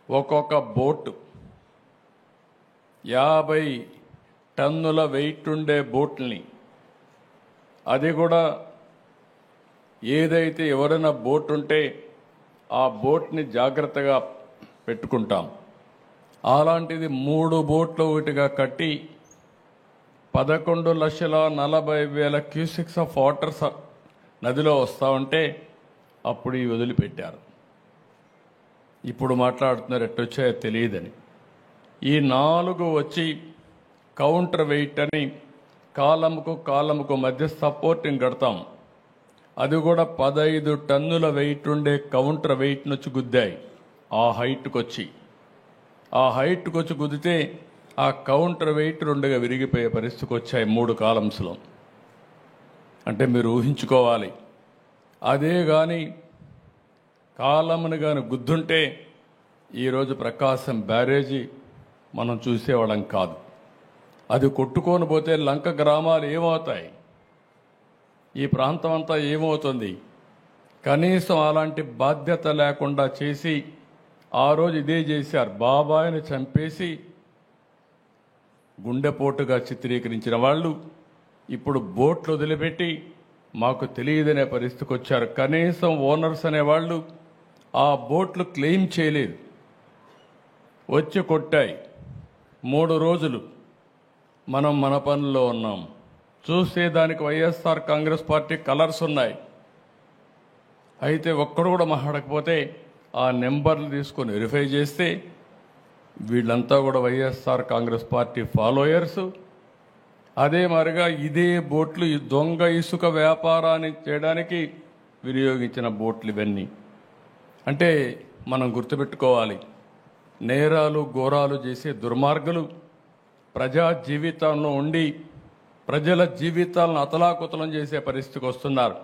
ఒక్కొక్క బోటు 50 టన్నుల వెయిట్ ఉండే బోట్ని, అది కూడా ఏదైతే ఎవరైనా బోట్ ఉంటే ఆ బోట్ని జాగ్రత్తగా పెట్టుకుంటాం. అలాంటిది 3 బోట్లు ఒకటిగా కట్టి 11,40,000 క్యూసెక్స్ ఆఫ్ వాటర్ నదిలో వస్తూ ఉంటే అప్పుడు ఈ వదిలిపెట్టారు. ఇప్పుడు మాట్లాడుతున్నారు ఎట్టొచ్చాయో తెలియదని. ఈ 4 వచ్చి కౌంటర్ వెయిట్ అని కాలంకు మధ్య సపోర్టింగ్ కడతాం. అది కూడా 15 టన్నుల వెయిట్ ఉండే కౌంటర్ వెయిట్ నుంచి గుద్దాయి. ఆ హైట్కి వచ్చి గుద్దితే ఆ కౌంటర్ వెయిట్ 2గా విరిగిపోయే పరిస్థితికి వచ్చాయి 3 కాలమ్స్లో. అంటే మీరు ఊహించుకోవాలి, అదే కానీ కాలమ్ని కానీ గుద్దుంటే ఈరోజు ప్రకాశం బ్యారేజీ మనం చూసేవాళ్ళం కాదు. అది కొట్టుకొని పోతే లంక గ్రామాలు ఏమవుతాయి, ఈ ప్రాంతం అంతా ఏమవుతుంది? కనీసం అలాంటి బాధ్యత లేకుండా చేసి ఆ రోజు ఇదే చేశారు. బాబాయిని చంపేసి గుండెపోటుగా చిత్రీకరించిన వాళ్ళు ఇప్పుడు బోట్లు వదిలిపెట్టి మాకు తెలియదనే పరిస్థితికి వచ్చారు. కనీసం ఓనర్స్ అనేవాళ్ళు ఆ బోట్లు క్లెయిమ్ చేయలేదు, వచ్చి కొట్టాయి. 3 రోజులు మనం మన పనుల్లో ఉన్నాం. చూస్తే దానికి వైఎస్ఆర్ కాంగ్రెస్ పార్టీ కలర్స్ ఉన్నాయి. అయితే ఒక్కడు కూడా మాట్లాడకపోతే ఆ నెంబర్లు తీసుకొని వెరిఫై చేస్తే వీళ్ళంతా కూడా వైఎస్ఆర్ కాంగ్రెస్ పార్టీ ఫాలోయర్స్. అదే మరిగా ఇదే బోట్లు ఈ దొంగ ఇసుక వ్యాపారాన్ని చేయడానికి వినియోగించిన బోట్లు ఇవన్నీ. అంటే మనం గుర్తుపెట్టుకోవాలి, నేరాలు ఘోరాలు చేసే దుర్మార్గులు ప్రజా జీవితాల్లో ఉండి ప్రజల జీవితాలను అతలాకుతలం చేసే పరిస్థితికి వస్తున్నారు.